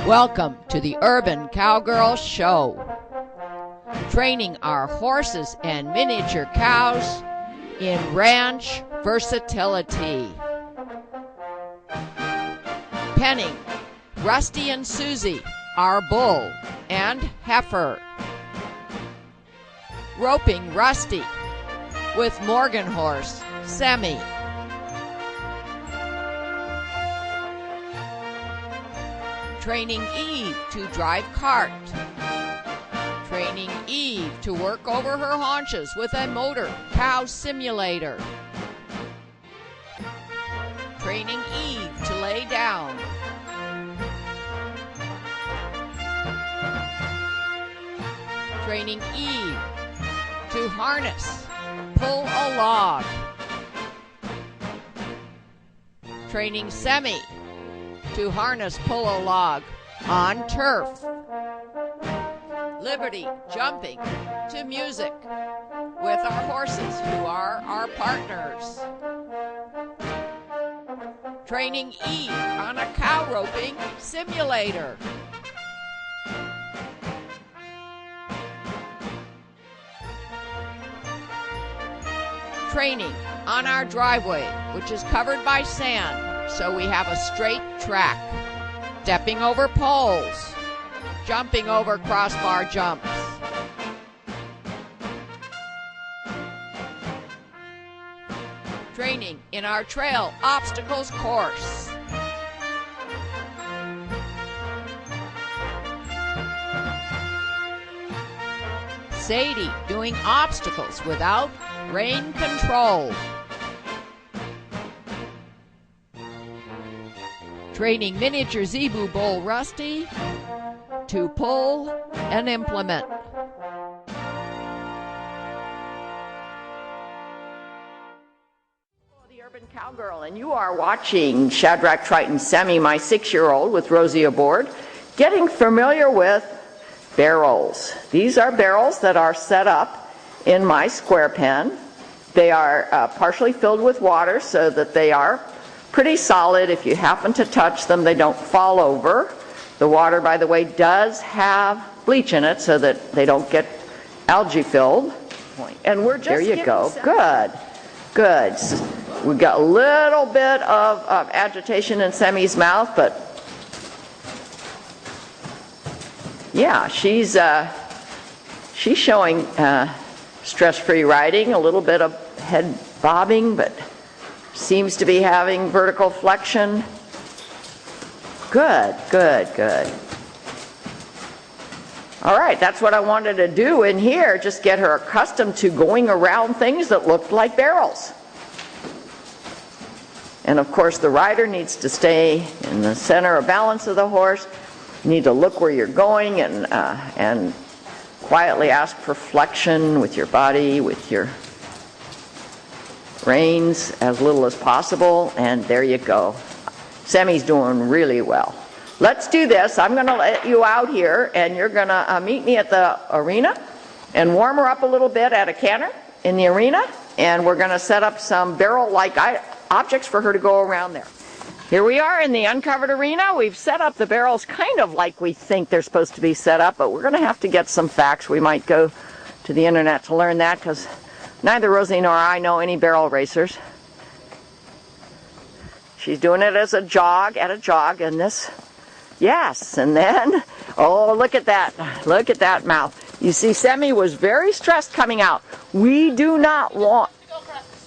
Welcome to the Urban Cowgirl Show, training our horses and miniature cows in ranch versatility. Penning Rusty and Susie, our bull and heifer. Roping Rusty with Morgan horse, Semi. Training Eve to drive cart. Training Eve to work over her haunches with a motor cow simulator. Training Eve to lay down. Training Eve to harness, pull a log. Training Semi to harness, pull a log on turf. Liberty jumping to music with our horses who are our partners. Training Eve on a cow roping simulator. Training on our driveway, which is covered by sand, so we have a straight track. Stepping over poles, jumping over crossbar jumps. Training in our trail obstacles course. Sadie doing obstacles without rein control. Training miniature zebu bull Rusty to pull an implement. The Urban Cowgirl, and you are watching Shadrach Triton Semi, my 6-year-old, with Rosie aboard, getting familiar with barrels. These are barrels that are set up in my square pen. They are partially filled with water so that they are pretty solid. If you happen to touch them, they don't fall over. The water, by the way, does have bleach in it so that they don't get algae filled. And we're just, there you go. Good. Good. We've got a little bit of agitation in Semi's mouth, but yeah, she's showing stress-free riding, a little bit of head bobbing, but seems to be having vertical flexion. Good, good, good. All right, that's what I wanted to do in here, just get her accustomed to going around things that looked like barrels. And of course, the rider needs to stay in the center of balance of the horse. You need to look where you're going and quietly ask for flexion with your body, with your reins as little as possible, and there you go. Semi's doing really well. Let's do this. I'm going to let you out here, and you're going to meet me at the arena and warm her up a little bit at a canter in the arena, and we're going to set up some barrel-like objects for her to go around there. Here we are in the uncovered arena. We've set up the barrels kind of like we think they're supposed to be set up, but we're going to have to get some facts. We might go to the internet to learn that, because neither Rosie nor I know any barrel racers. She's doing it as a jog, and this, yes, and then, oh, look at that mouth. You see, Semi was very stressed coming out. We do not want to go across the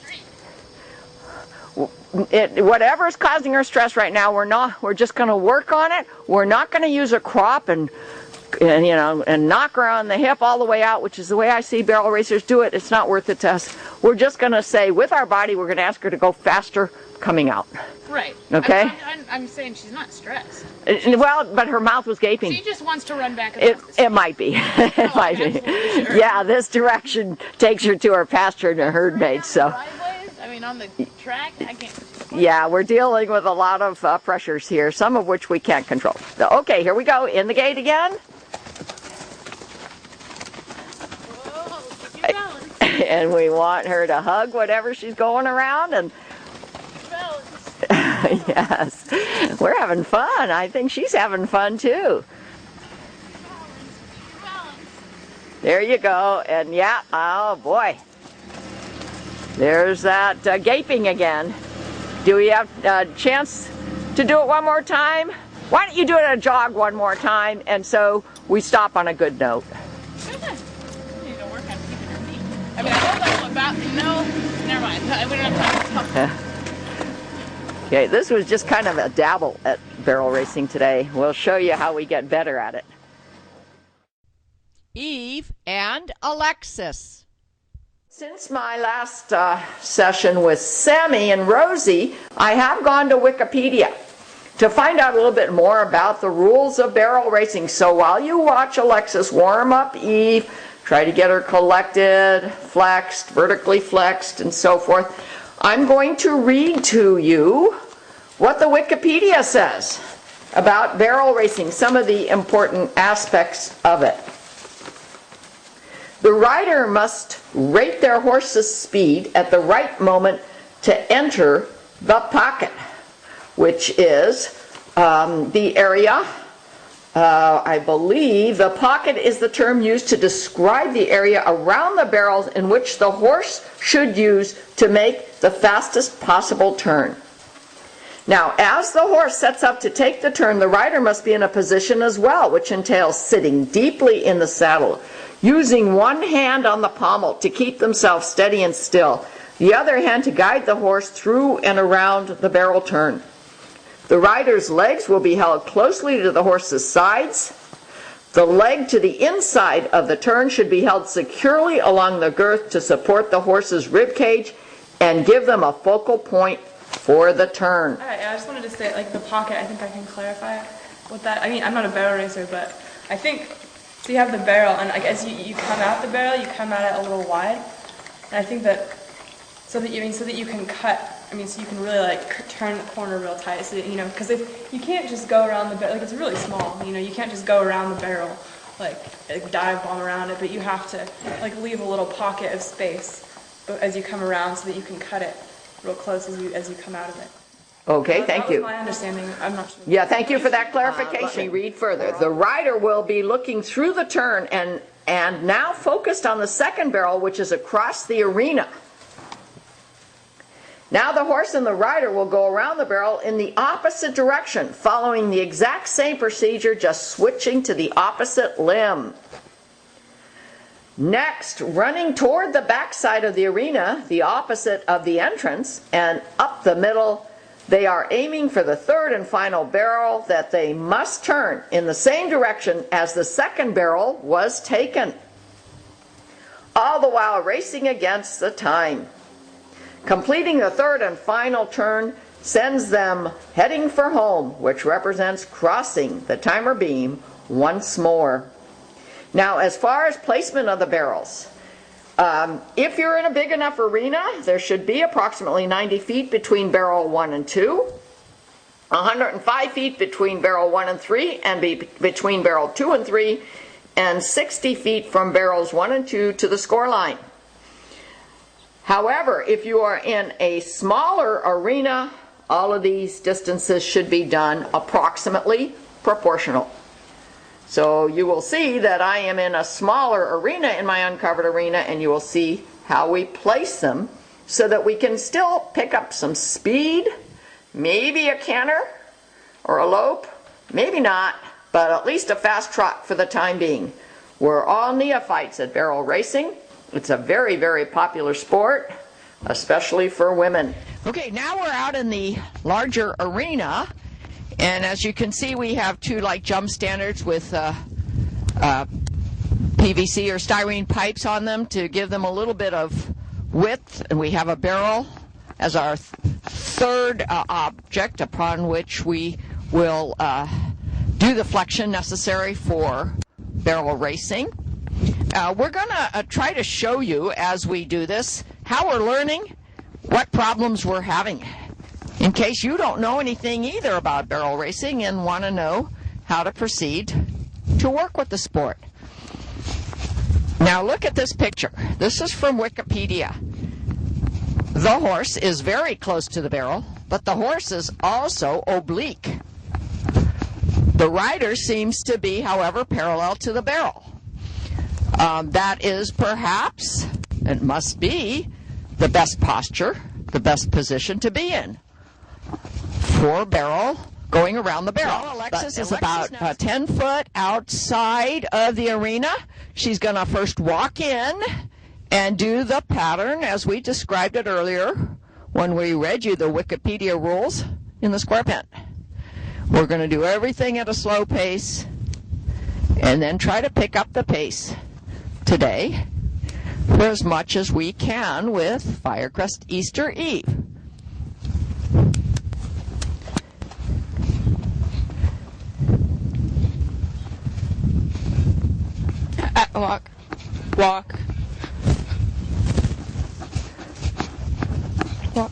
street. Whatever's causing her stress right now, we're just going to work on it. We're not going to use a crop and knock her on the hip all the way out, which is the way I see barrel racers do it. It's not worth it to us. We're just going to say, with our body, we're going to ask her to go faster coming out. Right. Okay? I'm saying she's not stressed. Well, but her mouth was gaping. She just wants to run back. It might be. It might be. Sure. Yeah, this direction takes her to her pasture and her herd mates. So. I mean, on the track, I can't. Yeah, we're dealing with a lot of pressures here, some of which we can't control. So, okay, here we go. In the gate again. Whoa, keep going. And we want her to hug whatever she's going around, and Yes, we're having fun. I think she's having fun too. There you go. And yeah, oh boy. There's that gaping again. Do we have a chance to do it one more time? Why don't you do it at a jog one more time, and so we stop on a good note. You need to work on keeping her feet. I mean, I don't know about, never mind. We don't have time. Okay, this was just kind of a dabble at barrel racing today. We'll show you how we get better at it. Eve and Alexis. Since my last session with Semi and Rosie, I have gone to Wikipedia to find out a little bit more about the rules of barrel racing. So while you watch Alexis warm up Eve, try to get her collected, flexed, vertically flexed, and so forth, I'm going to read to you what the Wikipedia says about barrel racing, some of the important aspects of it. The rider must rate their horse's speed at the right moment to enter the pocket, which is the area. I believe the pocket is the term used to describe the area around the barrels in which the horse should use to make the fastest possible turn. Now, as the horse sets up to take the turn, the rider must be in a position as well, which entails sitting deeply in the saddle, using one hand on the pommel to keep themselves steady and still, the other hand to guide the horse through and around the barrel turn. The rider's legs will be held closely to the horse's sides. The leg to the inside of the turn should be held securely along the girth to support the horse's rib cage and give them a focal point for the turn. All right, I just wanted to say, like, the pocket, I think I can clarify what that, I mean, I'm not a barrel racer, but I think, so you have the barrel, and I guess you come out the barrel, you come at it a little wide, and I think that, so that you can cut, I mean, so you can really, like, turn the corner real tight, so that, you know, because if you can't just go around the barrel, like, it's really small, you know, you can't just go around the barrel, like dive bomb around it, but you have to, like, leave a little pocket of space as you come around so that you can cut it real close as you come out of it. Okay, thank you. That was my understanding. I'm not sure. Yeah, thank you for that clarification. Let me read further. The rider will be looking through the turn and now focused on the second barrel, which is across the arena. Now the horse and the rider will go around the barrel in the opposite direction, following the exact same procedure, just switching to the opposite limb. Next, running toward the backside of the arena, the opposite of the entrance, and up the middle, they are aiming for the third and final barrel that they must turn in the same direction as the second barrel was taken, all the while racing against the time. Completing the third and final turn sends them heading for home, which represents crossing the timer beam once more. Now, as far as placement of the barrels, if you're in a big enough arena, there should be approximately 90 feet between barrel 1 and 2, 105 feet between barrel 1 and 3, and between barrel 2 and 3, and 60 feet from barrels 1 and 2 to the score line. However, if you are in a smaller arena, all of these distances should be done approximately proportional. So you will see that I am in a smaller arena in my uncovered arena, and you will see how we place them so that we can still pick up some speed, maybe a canter or a lope, maybe not, but at least a fast trot for the time being. We're all neophytes at barrel racing. It's a very, very popular sport, especially for women. Okay, now we're out in the larger arena. And as you can see, we have two like jump standards with PVC or styrene pipes on them to give them a little bit of width. And we have a barrel as our third object upon which we will do the flexion necessary for barrel racing. We're going to try to show you as we do this how we're learning, what problems we're having, in case you don't know anything either about barrel racing and want to know how to proceed to work with the sport. Now look at this picture. This is from Wikipedia. The horse is very close to the barrel. but the horse is also oblique. The rider seems to be, however, parallel to the barrel. That is perhaps, it must be, the best posture, the best position to be in for barrel going around the barrel. Well, Alexis is about 10 foot outside of the arena. She's going to first walk in and do the pattern as we described it earlier when we read you the Wikipedia rules in the square pen. We're going to do everything at a slow pace and then try to pick up the pace today for as much as we can with Firecrest Easter Eve. Walk. Walk. Walk.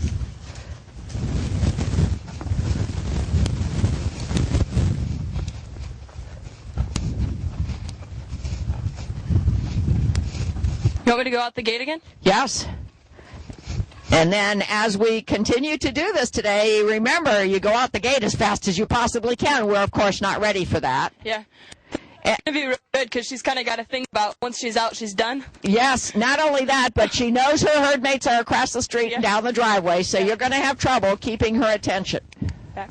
You want me to go out the gate again? Yes. And then as we continue to do this today, remember, you go out the gate as fast as you possibly can. We're, of course, not ready for that. Yeah. It's going to be really good because she's kind of got to think about once she's out, she's done. Yes, not only that, but she knows her herd mates are across the street and down the driveway, so you're going to have trouble keeping her attention. Back.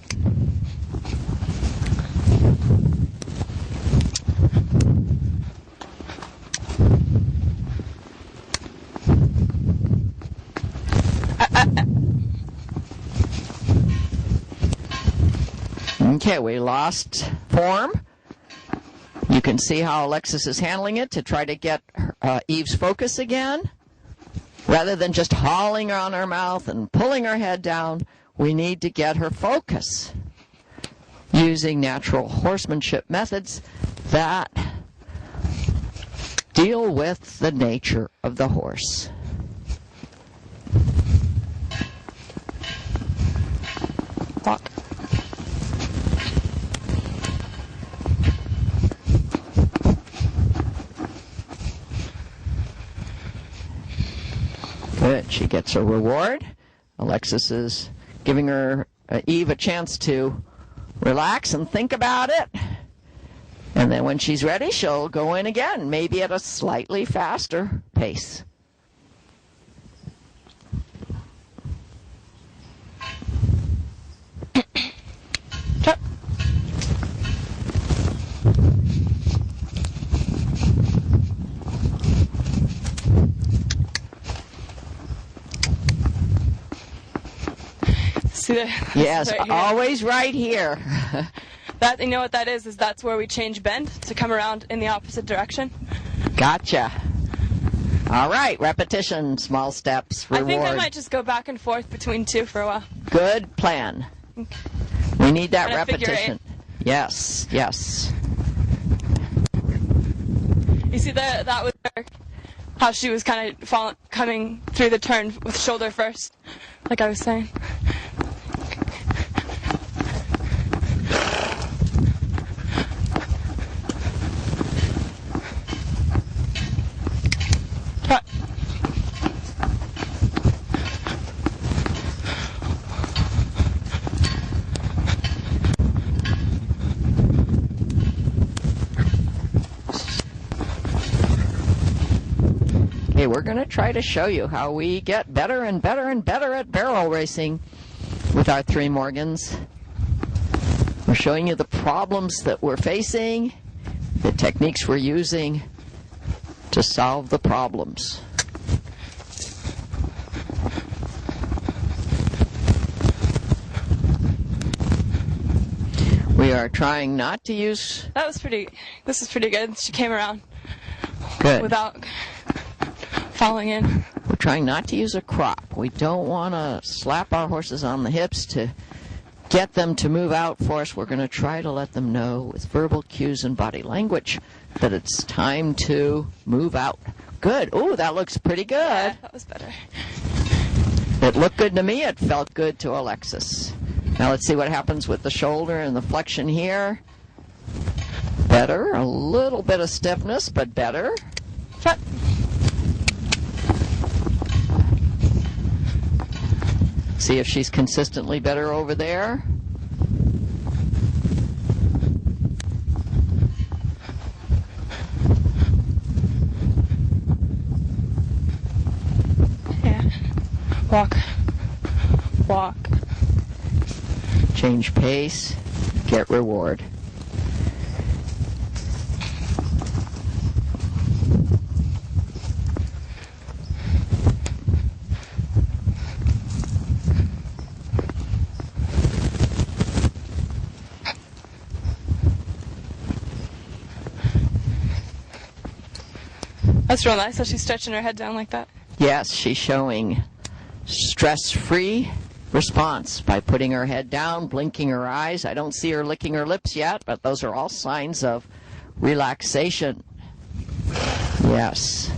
Okay, we lost form. You can see how Alexis is handling it to try to get Eve's focus again. Rather than just hauling her on her mouth and pulling her head down, we need to get her focus using natural horsemanship methods that deal with the nature of the horse. Walk. Good. She gets her reward. Alexis is giving her Eve a chance to relax and think about it. And then when she's ready, she'll go in again, maybe at a slightly faster pace. See that? Yes, right here. always right here. That, you know what that is that's where we change bend to come around in the opposite direction. Gotcha. All right, repetition, small steps, reward. I think I might just go back and forth between two for a while. Good plan. We need that And a figure repetition. Yes, yes. You see that was how she was kind of coming through the turn with shoulder first, like I was saying. Trot. Okay, we're going to try to show you how we get better and better and better at barrel racing with our 3 Morgans. We're showing you the problems that we're facing, the techniques we're using to solve the problems. We are trying not to use... This is pretty good. She came around. Good. Without falling in. We're trying not to use a crop. We don't want to slap our horses on the hips to get them to move out for us. We're going to try to let them know with verbal cues and body language that it's time to move out. Good. Ooh, that looks pretty good. Yeah, that was better. It looked good to me. It felt good to Alexis. Now let's see what happens with the shoulder and the flexion here. Better. A little bit of stiffness, but better. See if she's consistently better over there. Yeah. Walk. Walk. Change pace, get reward. That's real nice that she's stretching her head down like that. Yes, she's showing stress-free response by putting her head down, blinking her eyes. I don't see her licking her lips yet, but those are all signs of relaxation. Yes.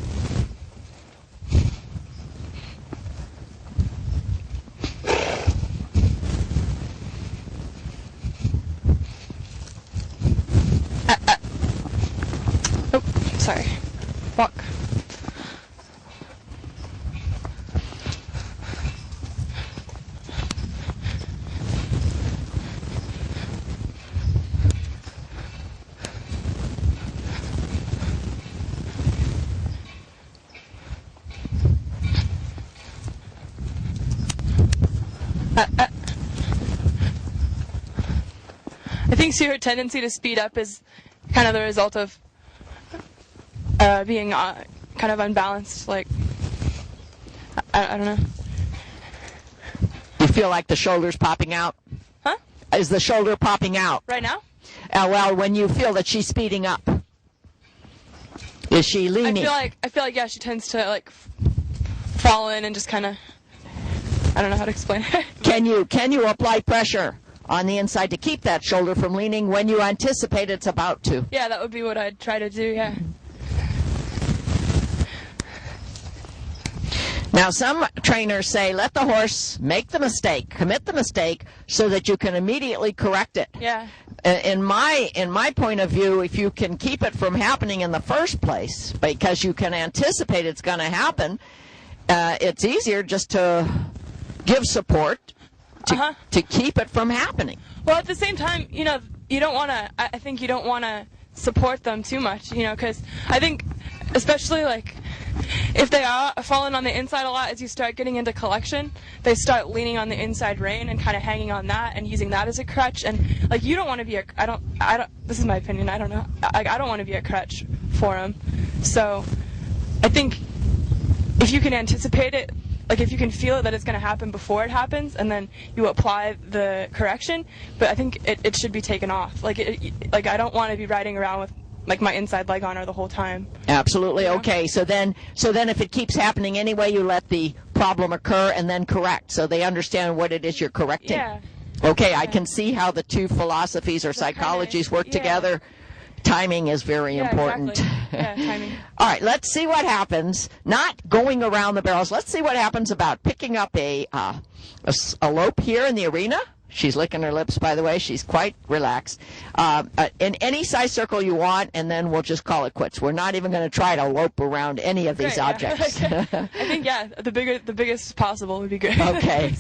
Oh, sorry. Walk. I think her tendency to speed up is kind of the result of being kind of unbalanced. Like, I don't know. You feel like the shoulder's popping out? Huh? Is the shoulder popping out? Right now? Well, when you feel that she's speeding up. Is she leaning? I feel like yeah, she tends to like fall in and just kind of. I don't know how to explain it. Can you apply pressure on the inside to keep that shoulder from leaning when you anticipate it's about to? Yeah, that would be what I'd try to do. Yeah. Now, some trainers say, let the horse make the mistake, commit the mistake, so that you can immediately correct it. Yeah. In my point of view, if you can keep it from happening in the first place, because you can anticipate it's going to happen, it's easier just to give support to keep it from happening. Well, at the same time, you know, you don't want to. I think you don't want to support them too much, you know, because I think, especially like. If they are falling on the inside a lot, as you start getting into collection, they start leaning on the inside rein and kind of hanging on that and using that as a crutch. And like, you don't want to be I don't. This is my opinion. I don't know. I don't want to be a crutch for them. So, I think if you can anticipate it, like if you can feel it that it's going to happen before it happens, and then you apply the correction. But I think it should be taken off. Like I don't want to be riding around with like my inside leg on her the whole time. Absolutely. You know? Okay. So then if it keeps happening anyway, you let the problem occur and then correct, so they understand what it is you're correcting. Yeah. Okay. Yeah. I can see how the two philosophies or psychologies work together. Timing is very important. Exactly. Yeah, timing. All right. Let's see what happens. Not going around the barrels. Let's see what happens about picking up a lope here in the arena. She's licking her lips, by the way. She's quite relaxed. In any size circle you want, and then we'll just call it quits. We're not even going to try to lope around any of these objects. Yeah. I think, the biggest possible would be good. Okay.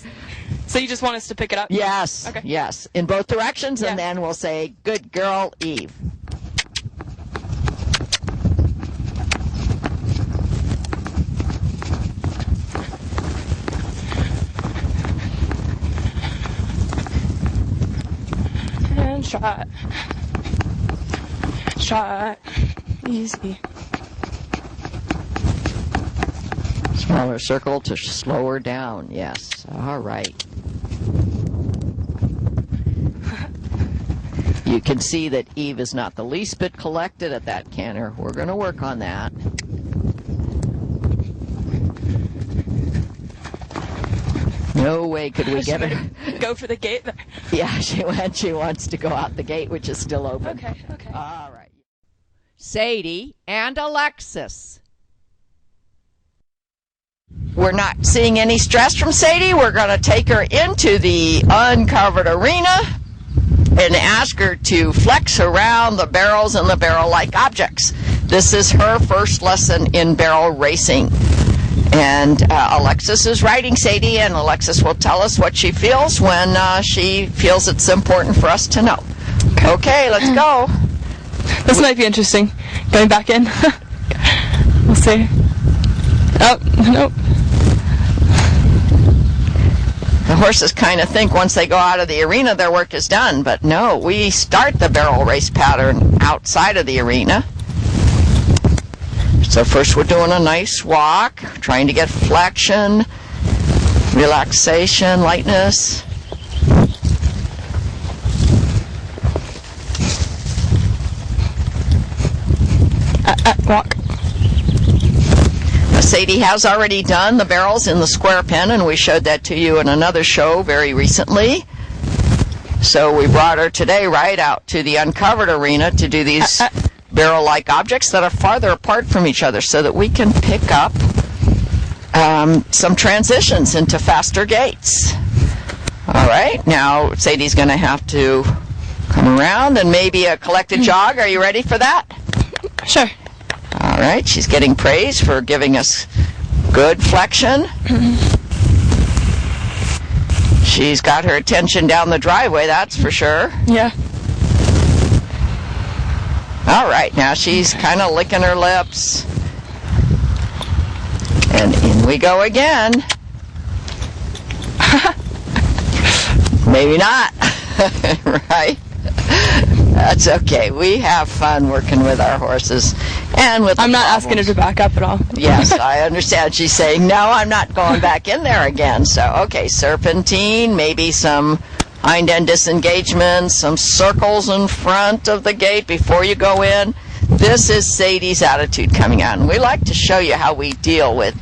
So you just want us to pick it up? Yes. Okay. Yes. In both directions, and then we'll say, good girl, Eve. Shot. Easy. Smaller circle to slow her down. Yes. All right. You can see that Eve is not the least bit collected at that canter. We're going to work on that. No way could we get her. Go for the gate there. Yeah, she wants to go out the gate, which is still open. Okay. All right. Sadie and Alexis. We're not seeing any stress from Sadie. We're going to take her into the uncovered arena and ask her to flex around the barrels and the barrel-like objects. This is her first lesson in barrel racing. And Alexis is riding Sadie, and Alexis will tell us what she feels when she feels it's important for us to know. Okay, let's go. This might be interesting. Going back in. We'll see. Oh, nope. The horses kind of think once they go out of the arena their work is done, but no, we start the barrel race pattern outside of the arena. So first we're doing a nice walk, trying to get flexion, relaxation, lightness. Walk. Sadie has already done the barrels in the square pen, and we showed that to you in another show very recently. So we brought her today right out to the uncovered arena to do these barrel-like objects that are farther apart from each other so that we can pick up some transitions into faster gaits. All right, now Sadie's going to have to come around and maybe a collected jog. Are you ready for that? Sure. All right, she's getting praise for giving us good flexion. She's got her attention down the driveway, that's for sure. Yeah. All right, now she's kind of licking her lips. And in we go again. Maybe not. Right? That's okay. We have fun working with our horses and with I'm the not problems. asking her to back up at all. Yes, I understand. She's saying, no, I'm not going back in there again. So, okay, serpentine, maybe some hind end disengagement, some circles in front of the gate before you go in. This is Sadie's attitude coming out. And we like to show you how we deal with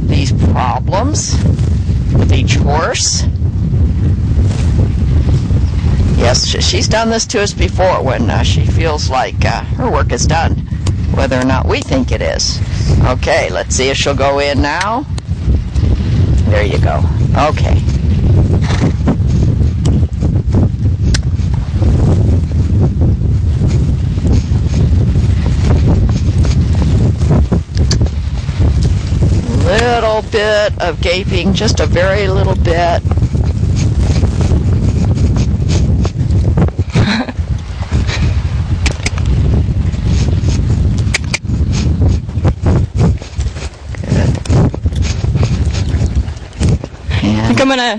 these problems with each horse. Yes, she's done this to us before when she feels like her work is done, whether or not we think it is. Okay, let's see if she'll go in now. There you go. Okay. Little bit of gaping, just a very little bit. I'm gonna.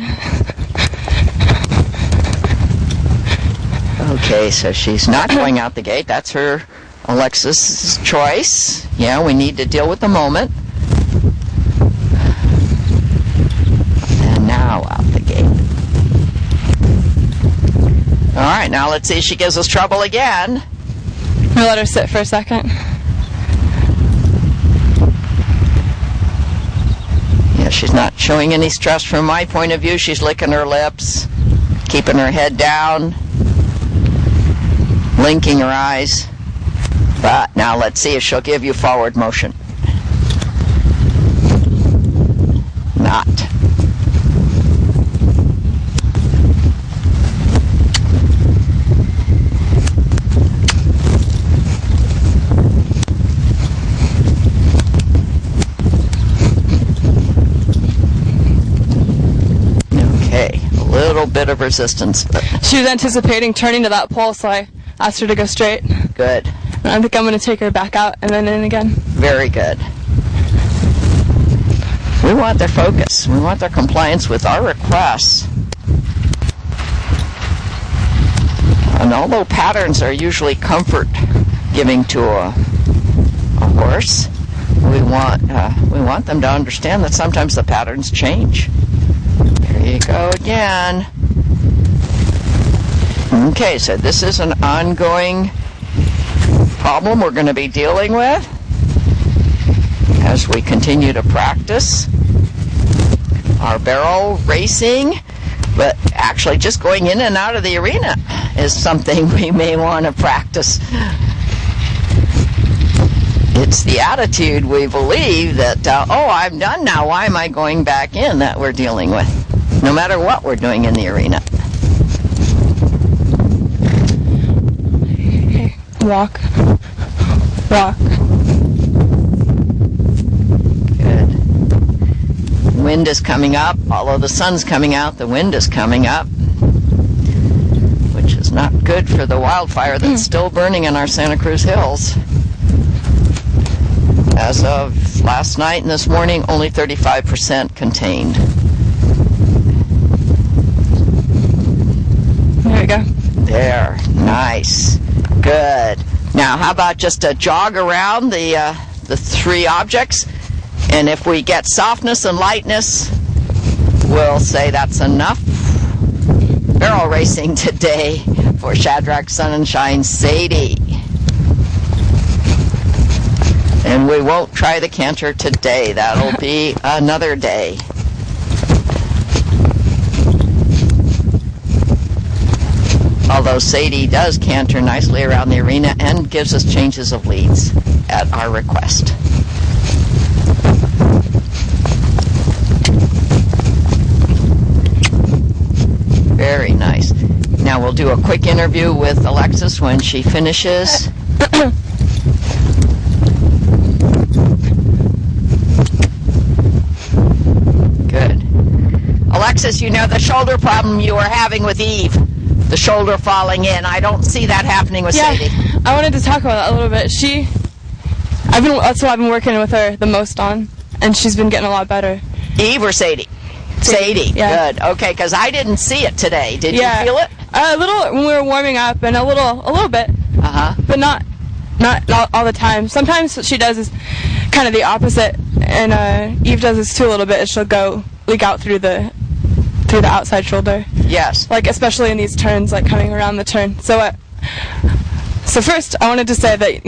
Okay, so she's not going out the gate. That's her, Alexis's choice. Yeah, we need to deal with the moment. And now out the gate. All right, now let's see if she gives us trouble again. We'll let her sit for a second. Yeah, she's not showing any stress from my point of view. She's licking her lips, keeping her head down, blinking her eyes. But now let's see if she'll give you forward motion. Not. Little bit of resistance. But She was anticipating turning to that pole, so I asked her to go straight. good. And I think I'm going to take her back out and then in again. Very good. We want their focus. We want their compliance with our requests. And although patterns are usually comfort giving to a horse, we want them to understand that sometimes the patterns change. There you go again. Okay, so this is an ongoing problem we're going to be dealing with as we continue to practice our barrel racing, but actually just going in and out of the arena is something we may want to practice. It's the attitude we believe that, oh, I'm done now, why am I going back in, that we're dealing with, no matter what we're doing in the arena. Okay. Walk. Walk. Good. Wind is coming up. Although the sun's coming out, the wind is coming up, which is not good for the wildfire that's still burning in our Santa Cruz hills. As of last night and this morning, only 35% contained. There we go. There, nice, good. Now, how about just a jog around the three objects, and if we get softness and lightness, we'll say that's enough. Barrel racing today for Shadrach, Sunshine, Sadie. And we won't try the canter today. That'll be another day. Although Sadie does canter nicely around the arena and gives us changes of leads at our request. Very nice. Now we'll do a quick interview with Alexis when she finishes. Good. Alexis, you know the shoulder problem you were having with Eve. The shoulder falling in. I don't see that happening with Sadie. I wanted to talk about that a little bit. That's what I've been working with her the most on, and she's been getting a lot better. Eve or Sadie? Sadie. Yeah. Good. Okay, because I didn't see it today. Did you feel it? A little when we were warming up, and a little bit. But not all the time. Sometimes what she does is kind of the opposite, and Eve does this too a little bit. She'll leak out through the outside shoulder. Yes. Like especially in these turns, like coming around the turn. So first I wanted to say that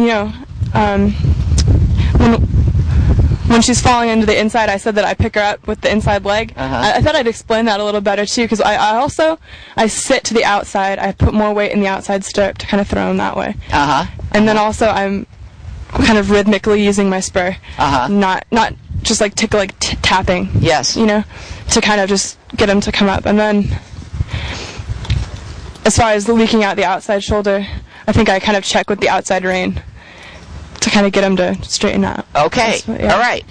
when she's falling into the inside, I said that I pick her up with the inside leg. I thought I'd explain that a little better too, because I sit to the outside. I put more weight in the outside stirrup to kind of throw him that way. And then also I'm kind of rhythmically using my spur, not just like tapping. Yes. To kind of just get him to come up. And then as far as leaking out the outside shoulder, I think I kind of check with the outside rein to kind of get him to straighten out. Okay. All right.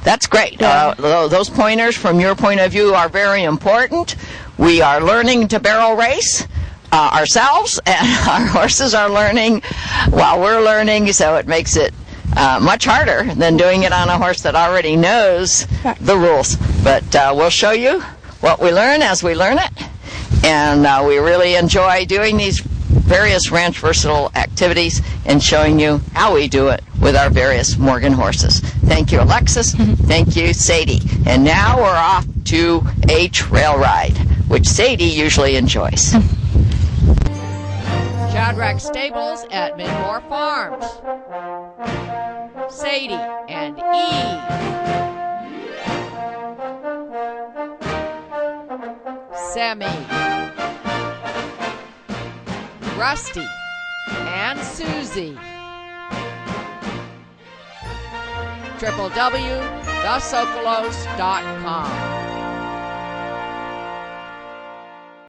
That's great. Yeah. Those pointers from your point of view are very important. We are learning to barrel race ourselves, and our horses are learning while we're learning, so it makes it much harder than doing it on a horse that already knows the rules. But we'll show you what we learn as we learn it, and we really enjoy doing these various ranch versatile activities and showing you how we do it with our various Morgan horses. Thank you, Alexis. Thank you, Sadie. And now we're off to a trail ride, which Sadie usually enjoys. Shadrach Stables at Midmore Farms. Sadie and Eve. Semi, Rusty, and Susie. www.thesocolos.com